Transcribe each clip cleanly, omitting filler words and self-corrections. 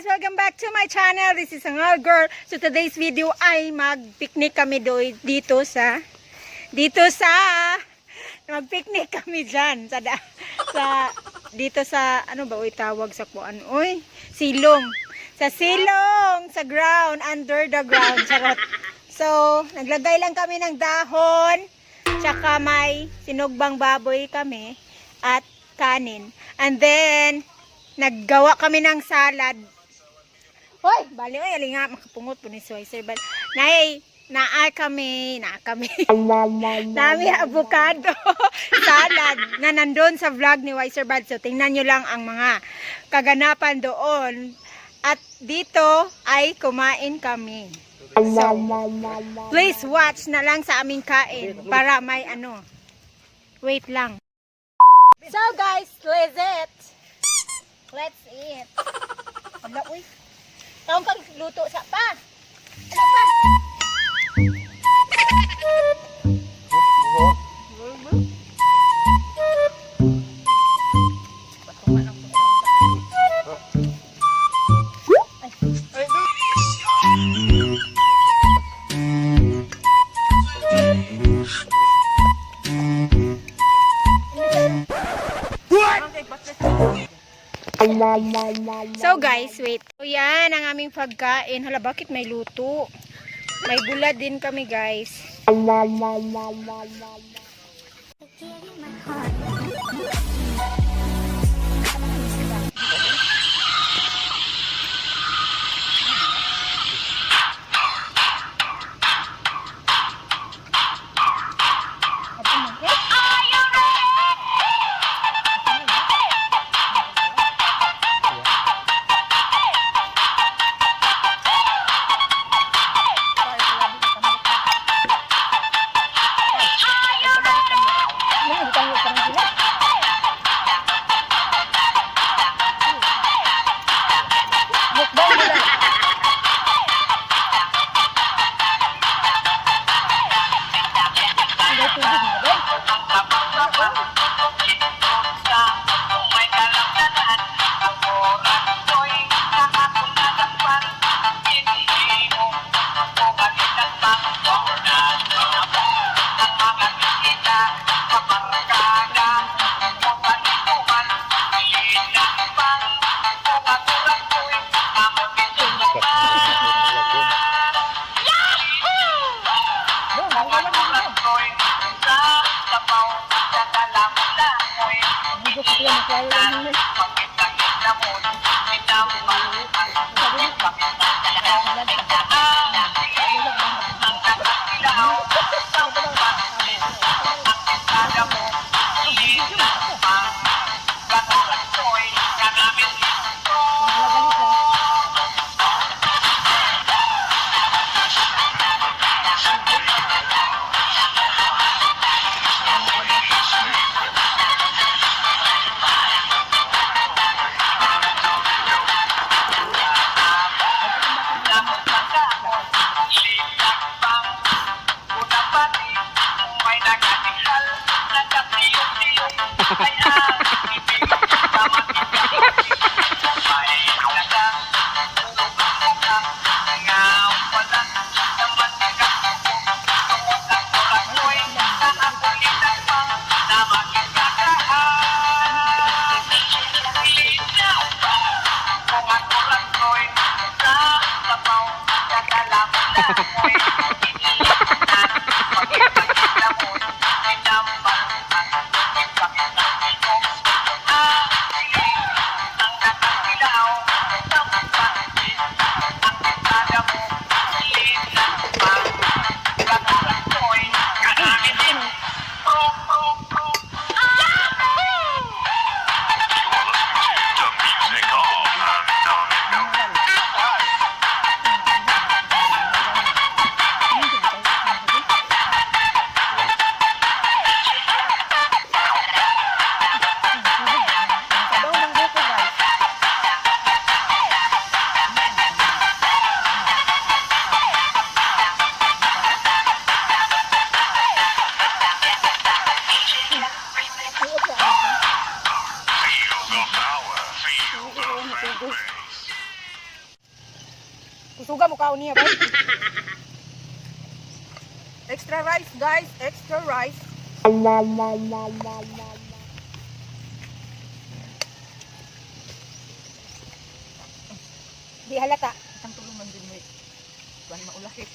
Welcome back to my channel. This is Angal Girl. So today's video ay mag-picnic kami dito sa mag-picnic kami diyan dito sa ano ba tawag sa kuan silong. Sa silong, sa ground, under the ground. Charot. So, naglagay lang kami ng dahon, tsaka may sinugbang baboy kami at kanin. And then naggawa kami ng salad. Hoy, bali alinga makapungot po ni Swicer. Naa kami. Nami avocado salad na nandun sa vlog ni Wiser Bad. So tingnan nyo lang ang mga kaganapan doon. At dito ay kumain kami. So, please watch na lang sa aming kain para may ano. Wait lang. So guys, let's eat. Wala, uy. Taong kang luto sa pa. Ano pa? So guys, wait. So yan ang aming pagkain. Hala, bakit may luto? May bulad din kami guys. Suga mo kaon niya, ba? Extra rice, guys. Extra rice. Di halata. Isang tulungan din mo. Buwan maulakit.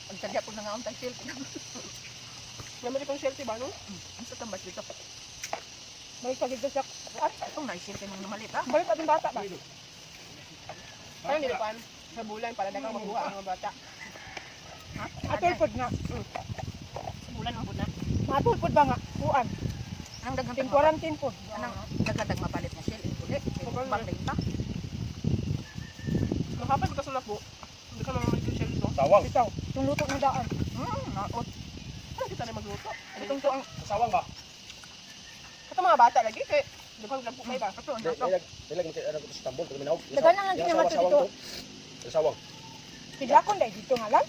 Pagtadya po na nga ang tag-shield. Naman itong shelter ba, no? Ang sa tambas dito. Balik ka dito siya. Itong na-shield kayo ng malit ha. Balik ka bata ba? Parang nilapan sa bulan para dagang mabuha ang mga bata. Atulpod nga. Sa bulan ang bulan. Matulpod ba nga? Kuan. Anong daghang Timpuran tinpod. Anong dagdag mapalit na shield? Uli. Bang din pa. Mahapad ka sa lapo. Hindi ka naman itong shelter. Sawang. Bitaw. Itong luto ng daan. Naot. Ano kita na magluto? Itong to ang Sawang ba? Ito mga bata lagi kay dagang lang po may ba? Ito, Ilag mo ano ko sa tambol pag minaw. Dagan na lang kinamat dito. Sawang. Sidlakon dahil dito nga lang.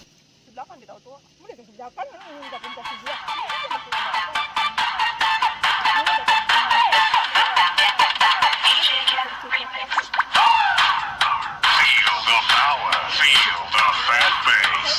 Sidlakan bitaw to. Muli ka sidlakan. Ano yung dapat ka sidla? Feel the power, feel the fat bass.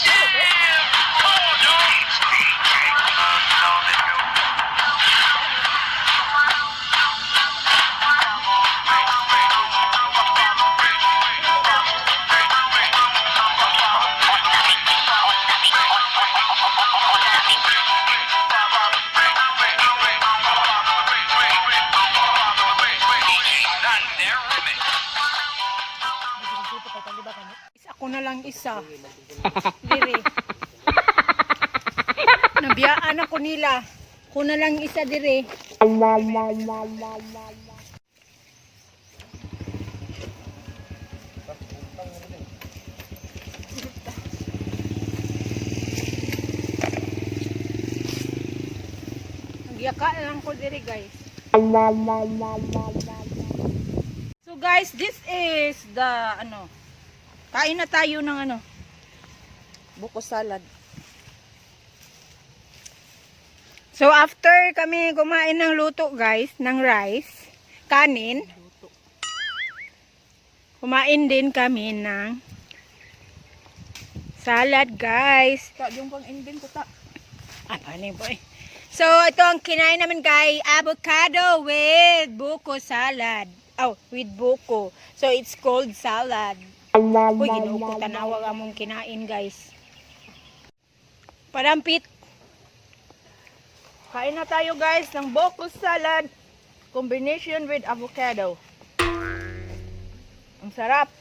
Ako na lang isa. Diri. Nabiyaan ako nila. Ako na lang isa diri. Nagyaka lang ko diri, guys. So guys, this is the kain na tayo ng buko salad. So after kami kumain ng luto, guys, ng rice, kanin, kumain din kami ng salad, guys. Yung pang ending ko ta. Paano po eh. So ito ang kinain namin, guys, avocado with buko salad. Oh, with buko. So it's called salad. Uy, ginuko, tanawa ka mong kinain, guys. Padampit. Kain na tayo, guys, ng buko salad. Combination with avocado. Ang sarap.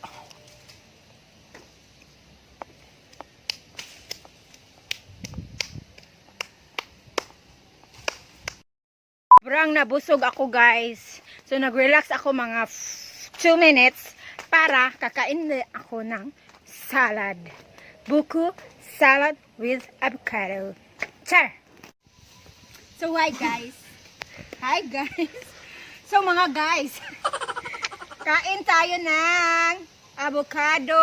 Sobrang nabusog ako, guys. So nag-relax ako mga 2 minutes para kakain na ako ng salad. Buko salad with avocado. Char! So hi, guys. Hi, guys. So mga guys, kain tayo ng avocado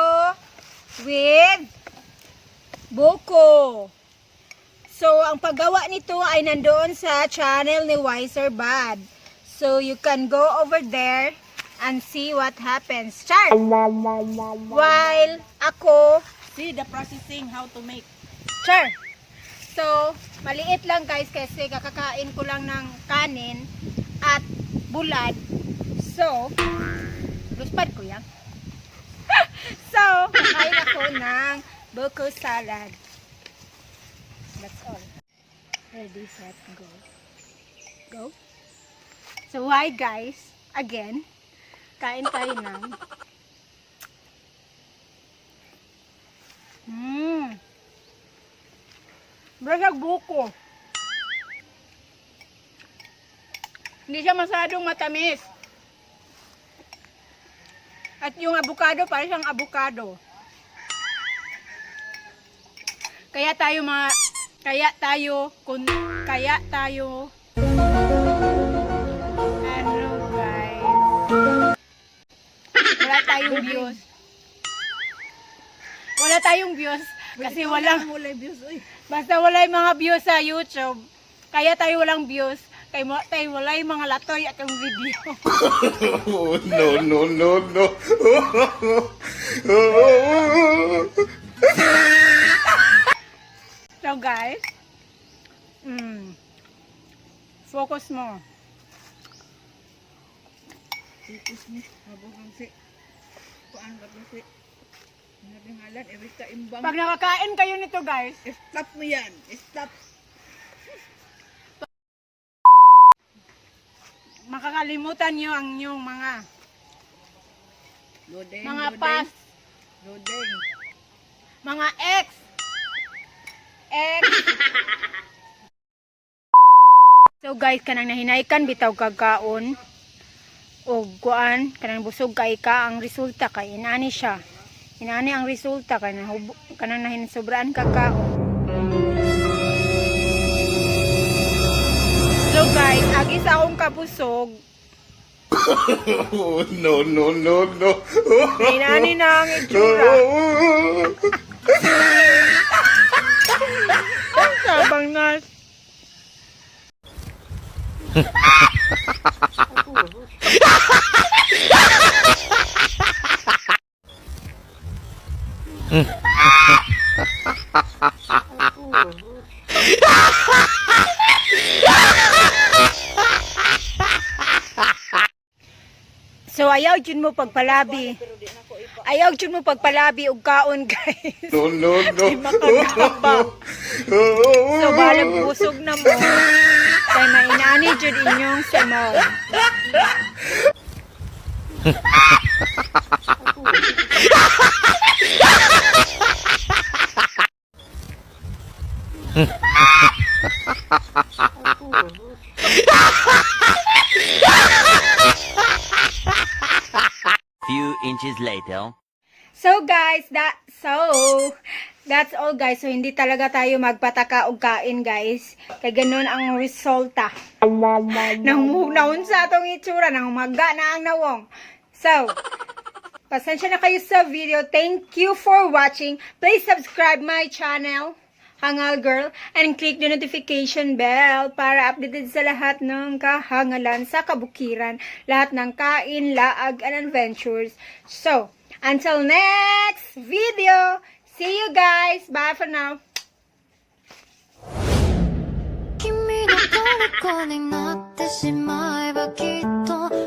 with buko. So ang paggawa nito ay nandoon sa channel ni Wiser Bad. So you can go over there and see what happens. Char! While ako See the processing, how to make. Char! So, maliit lang, guys, kasi kakakain ko lang ng kanin at bulad. So, luspad ko yan. So, kakain ako ng buko salad. That's all. Ready, set, go. Go. So, hi, guys. Again, kain tayo ng brasag buko. Hindi siya masyadong matamis. At yung avocado, parang siyang avocado. Kaya tayo ano, guys, wala tayong views kasi basta wala yung mga views sa YouTube, kaya tayo walang views Kay walay mga latoy atong video. Oh, no, no, no, no. So guys, focus mo. Mabugang si. Kuan ba si? Ngalan, every kaimbang. Pag nakakain kayo nito guys, Stop mo yan. Stop. makakalimutan nyo ang inyong Loading. mga loading, past, Loading. mga ex. So guys, kanang nahinaykan bitaw kagkaon o kuan, kanang busog kay ka, ang resulta kay inani siya. Inani ang resulta kay kanang nahinsobraan kagkaon. So guys, agi sa akong kabusog, Oh, no, no, no, no. inani na ang itsura. Sabang na. So ayaw jud mo pagpalabi. Ayaw jud mo pagpalabi og kaon guys. No, no, no. Di makagabang. So balag busog na mo. Kay mainani jud inyong semol. Few inches later. So guys, that's all guys. So hindi talaga tayo magpataka og kain guys. Kay ganun ang resulta. Nahumuhnaon sa atong itsura, nang umaga na ang nawong. So, pasensya na kayo sa video. Thank you for watching. Please subscribe my channel, Hangal Girl, and click the notification bell para updated sa lahat ng kahangalan sa kabukiran, lahat ng kain, laag, and adventures. So, until next video, see you guys. Bye for now. 君の虜になってしまえばきっと